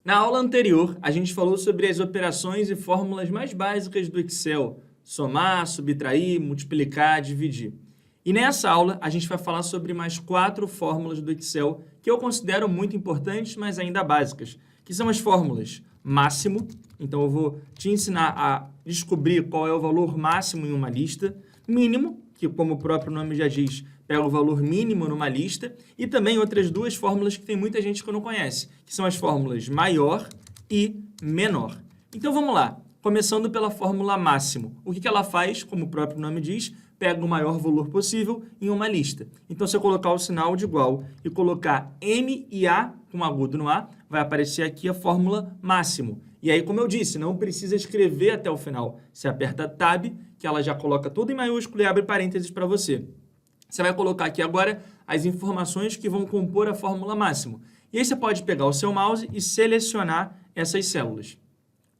Na aula anterior, a gente falou sobre as operações e fórmulas mais básicas do Excel: somar, subtrair, multiplicar, dividir. E nessa aula, a gente vai falar sobre mais 4 fórmulas do Excel que eu considero muito importantes, mas ainda básicas, que são as fórmulas máximo. Então, eu vou te ensinar a descobrir qual é o valor máximo em uma lista, mínimo, que como o próprio nome já diz, pega o valor mínimo numa lista, e também outras duas fórmulas que tem muita gente que não conhece, que são as fórmulas maior e menor. Então vamos lá, começando pela fórmula máximo. O que ela faz, como o próprio nome diz, pega o maior valor possível em uma lista. Então se eu colocar o sinal de igual e colocar M e A com agudo no A, vai aparecer aqui a fórmula máximo. E aí, como eu disse, não precisa escrever até o final. Você aperta Tab, que ela já coloca tudo em maiúsculo e abre parênteses para você. Você vai colocar aqui agora as informações que vão compor a fórmula máximo. E aí você pode pegar o seu mouse e selecionar essas células.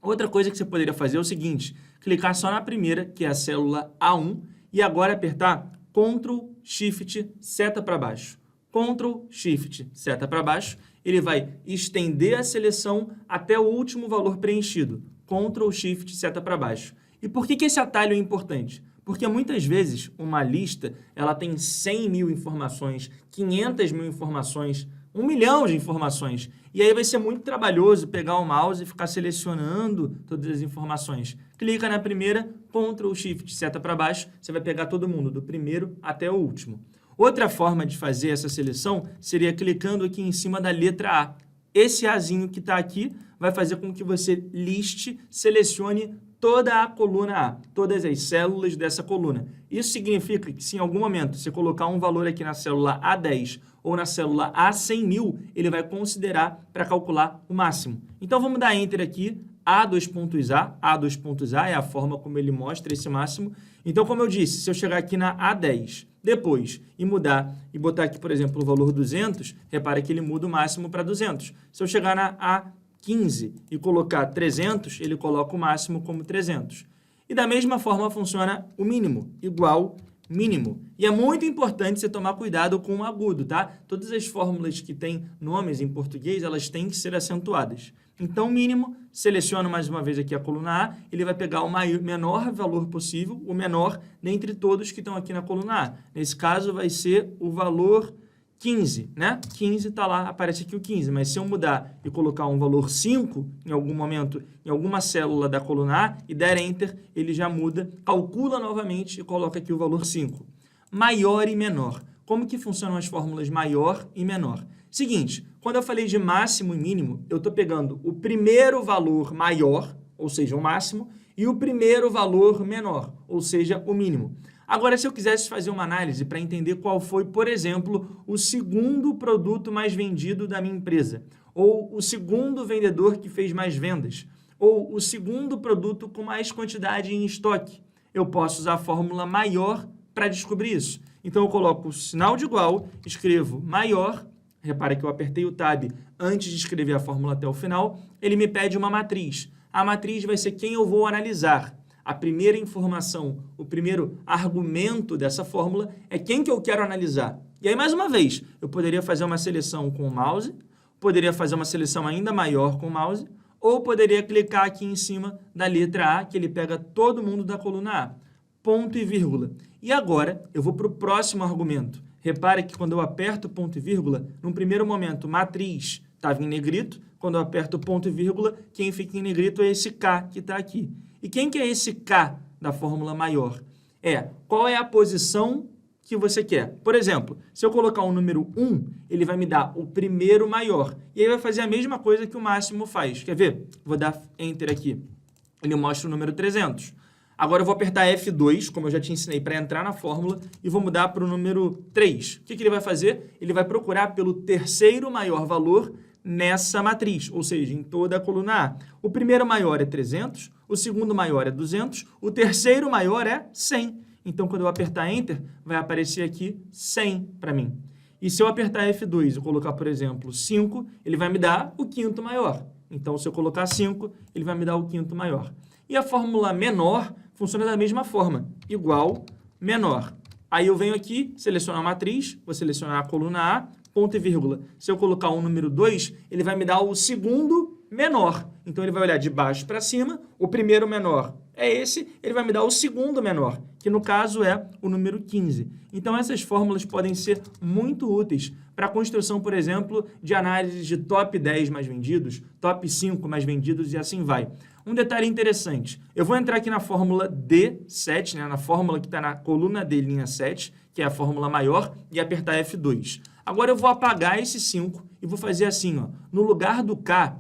Outra coisa que você poderia fazer é o seguinte: clicar só na primeira, que é a célula A1, e agora apertar Ctrl, Shift, seta para baixo. Ctrl, Shift, seta para baixo. Ele vai estender a seleção até o último valor preenchido. Ctrl, Shift, seta para baixo. E por que esse atalho é importante? Porque muitas vezes uma lista ela tem 100 mil informações, 500 mil informações, 1 milhão de informações. E aí vai ser muito trabalhoso pegar o mouse e ficar selecionando todas as informações. Clica na primeira, Ctrl, Shift, seta para baixo, você vai pegar todo mundo, do primeiro até o último. Outra forma de fazer essa seleção seria clicando aqui em cima da letra A. Esse Azinho que está aqui vai fazer com que você liste, selecione toda a coluna A, todas as células dessa coluna. Isso significa que se em algum momento você colocar um valor aqui na célula A10 ou na célula A100.000, ele vai considerar para calcular o máximo. Então vamos dar Enter aqui, A2.A é a forma como ele mostra esse máximo. Então, como eu disse, se eu chegar aqui na A10, depois, e mudar, e botar aqui, por exemplo, o valor 200, repara que ele muda o máximo para 200. Se eu chegar na A15 e colocar 300, ele coloca o máximo como 300. E da mesma forma funciona o mínimo, igual mínimo. E é muito importante você tomar cuidado com o agudo, tá? Todas as fórmulas que têm nomes em português, elas têm que ser acentuadas. Então, mínimo, seleciono mais uma vez aqui a coluna A, ele vai pegar o menor valor possível, o menor dentre todos que estão aqui na coluna A. Nesse caso, vai ser o valor 15, né? 15 está lá, aparece aqui o 15, mas se eu mudar e colocar um valor 5 em algum momento, em alguma célula da coluna A e der Enter, ele já muda, calcula novamente e coloca aqui o valor 5. Maior e menor. Como que funcionam as fórmulas maior e menor? Seguinte, quando eu falei de máximo e mínimo, eu estou pegando o primeiro valor maior, ou seja, o máximo, e o primeiro valor menor, ou seja, o mínimo. Agora, se eu quisesse fazer uma análise para entender qual foi, por exemplo, o segundo produto mais vendido da minha empresa, ou o segundo vendedor que fez mais vendas, ou o segundo produto com mais quantidade em estoque, eu posso usar a fórmula maior para descobrir isso. Então, eu coloco o sinal de igual, escrevo maior, repara que eu apertei o Tab antes de escrever a fórmula até o final, ele me pede uma matriz. A matriz vai ser quem eu vou analisar. A primeira informação, o primeiro argumento dessa fórmula é quem que eu quero analisar. E aí, mais uma vez, eu poderia fazer uma seleção com o mouse, poderia fazer uma seleção ainda maior com o mouse, ou poderia clicar aqui em cima da letra A, que ele pega todo mundo da coluna A. Ponto e vírgula. E agora, eu vou para o próximo argumento. Repare que quando eu aperto ponto e vírgula, num primeiro momento, matriz estava em negrito. Quando eu aperto ponto e vírgula, quem fica em negrito é esse K que está aqui. E quem que é esse K da fórmula maior? Qual é a posição que você quer? Por exemplo, se eu colocar o número 1, ele vai me dar o primeiro maior. E aí vai fazer a mesma coisa que o máximo faz. Quer ver? Vou dar Enter aqui. Ele mostra o número 300. Agora eu vou apertar F2, como eu já te ensinei, para entrar na fórmula, e vou mudar para o número 3. O que ele vai fazer? Ele vai procurar pelo terceiro maior valor nessa matriz, ou seja, em toda a coluna A. O primeiro maior é 300, o segundo maior é 200, o terceiro maior é 100. Então, quando eu apertar Enter, vai aparecer aqui 100 para mim. E se eu apertar F2 e colocar, por exemplo, 5, ele vai me dar o quinto maior. Então, se eu colocar 5, ele vai me dar o quinto maior. E a fórmula menor funciona da mesma forma, igual menor. Aí eu venho aqui, selecionar a matriz, vou selecionar a coluna A, ponto e vírgula. Se eu colocar o número 2, ele vai me dar o segundo menor. Então, ele vai olhar de baixo para cima, o primeiro menor é esse, ele vai me dar o segundo menor, que no caso é o número 15. Então, essas fórmulas podem ser muito úteis para a construção, por exemplo, de análise de top 10 mais vendidos, top 5 mais vendidos e assim vai. Um detalhe interessante, eu vou entrar aqui na fórmula D7, né, na fórmula que está na coluna D, linha 7, que é a fórmula maior, e apertar F2. Agora eu vou apagar esse 5 e vou fazer assim, ó, no lugar do K,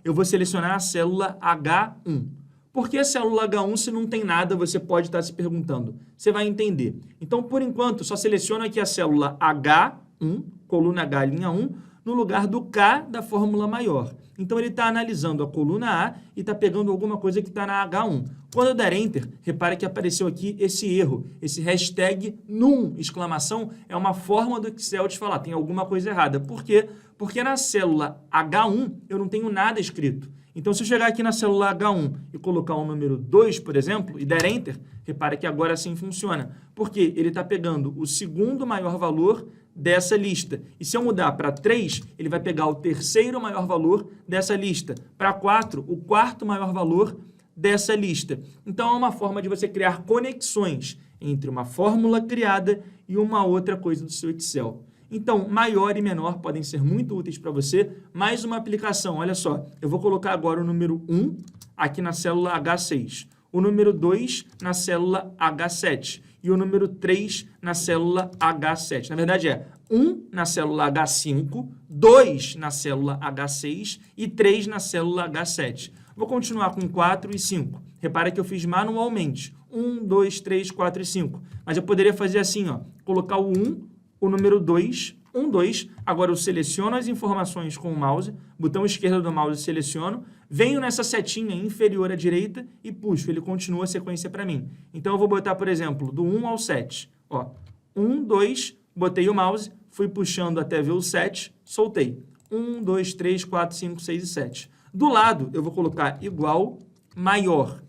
eu vou selecionar a célula H1. Por que a célula H1 se não tem nada, você pode estar se perguntando? Você vai entender. Então, por enquanto, só seleciono aqui a célula H1, coluna H, linha 1, no lugar do K da fórmula maior. Então, ele está analisando a coluna A e está pegando alguma coisa que está na H1. Quando eu der Enter, repare que apareceu aqui esse erro, esse hashtag num, exclamação, é uma forma do Excel de falar, tem alguma coisa errada. Por quê? Porque na célula H1 eu não tenho nada escrito. Então, se eu chegar aqui na célula H1 e colocar o número 2, por exemplo, e der Enter, repare que agora sim funciona. Porque ele está pegando o segundo maior valor dessa lista. E se eu mudar para 3, ele vai pegar o terceiro maior valor dessa lista. Para 4, o quarto maior valor dessa lista. Então, é uma forma de você criar conexões entre uma fórmula criada e uma outra coisa do seu Excel. Então, maior e menor podem ser muito úteis para você. Mais uma aplicação, olha só. Eu vou colocar agora o número 1 aqui na célula H6. O número 2 na célula H7. E o número 3 na célula H7. Na verdade, é 1 na célula H5, 2 na célula H6 e 3 na célula H7. Vou continuar com 4 e 5. Repara que eu fiz manualmente. 1, 2, 3, 4 e 5. Mas eu poderia fazer assim, ó. Colocar o 1, o número 2, 1, 2. Agora eu seleciono as informações com o mouse, botão esquerdo do mouse seleciono, venho nessa setinha inferior à direita e puxo. Ele continua a sequência para mim. Então eu vou botar, por exemplo, do 1 ao 7. Ó, 1, 2, botei o mouse, fui puxando até ver o 7, soltei. 1, 2, 3, 4, 5, 6 e 7. Do lado, eu vou colocar igual, maior.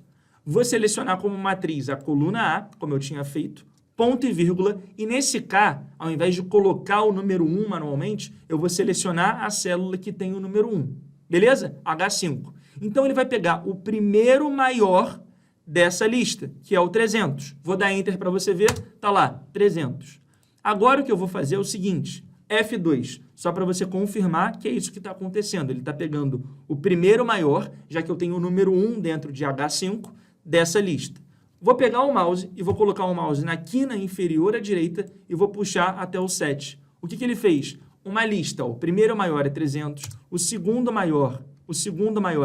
Vou selecionar como matriz a coluna A, como eu tinha feito, ponto e vírgula, e nesse K, ao invés de colocar o número 1 manualmente, eu vou selecionar a célula que tem o número 1. Beleza? H5. Então, ele vai pegar o primeiro maior dessa lista, que é o 300. Vou dar Enter para você ver, tá lá, 300. Agora, o que eu vou fazer é o seguinte, F2, só para você confirmar que é isso que está acontecendo. Ele está pegando o primeiro maior, já que eu tenho o número 1 dentro de H5 dessa lista. Vou pegar o mouse e vou colocar o mouse na quina inferior à direita e vou puxar até o 7. O que ele fez? Uma lista, ó, o primeiro maior é 300, o segundo maior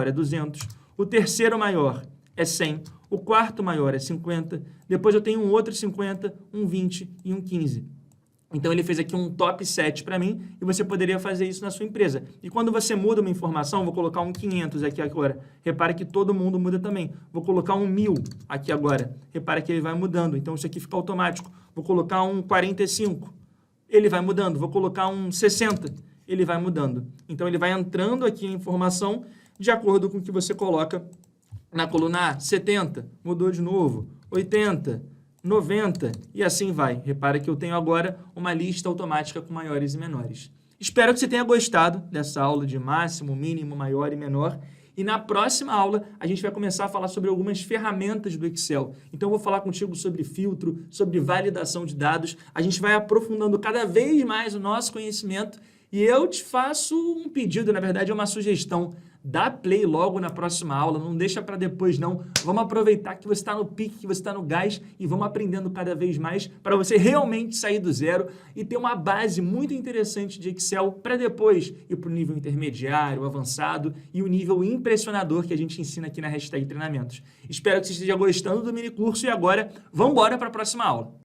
é 200, o terceiro maior é 100, o quarto maior é 50, depois eu tenho um outro 50, um 20 e um 15. Então, ele fez aqui um top 7 para mim e você poderia fazer isso na sua empresa. E quando você muda uma informação, vou colocar um 500 aqui agora. Repara que todo mundo muda também. Vou colocar um 1000 aqui agora. Repara que ele vai mudando. Então, isso aqui fica automático. Vou colocar um 45. Ele vai mudando. Vou colocar um 60. Ele vai mudando. Então, ele vai entrando aqui a informação de acordo com o que você coloca na coluna A. 70. Mudou de novo. 80. 90 e assim vai. Repara que eu tenho agora uma lista automática com maiores e menores. Espero que você tenha gostado dessa aula de máximo, mínimo, maior e menor. E na próxima aula, a gente vai começar a falar sobre algumas ferramentas do Excel. Então, eu vou falar contigo sobre filtro, sobre validação de dados. A gente vai aprofundando cada vez mais o nosso conhecimento. E eu te faço um pedido, na verdade, é uma sugestão. Dá play logo na próxima aula, não deixa para depois não. Vamos aproveitar que você está no pique, que você está no gás e vamos aprendendo cada vez mais para você realmente sair do zero e ter uma base muito interessante de Excel para depois ir para o nível intermediário, avançado e o nível impressionador que a gente ensina aqui na Hashtag Treinamentos. Espero que você esteja gostando do mini curso e agora vamos embora para a próxima aula.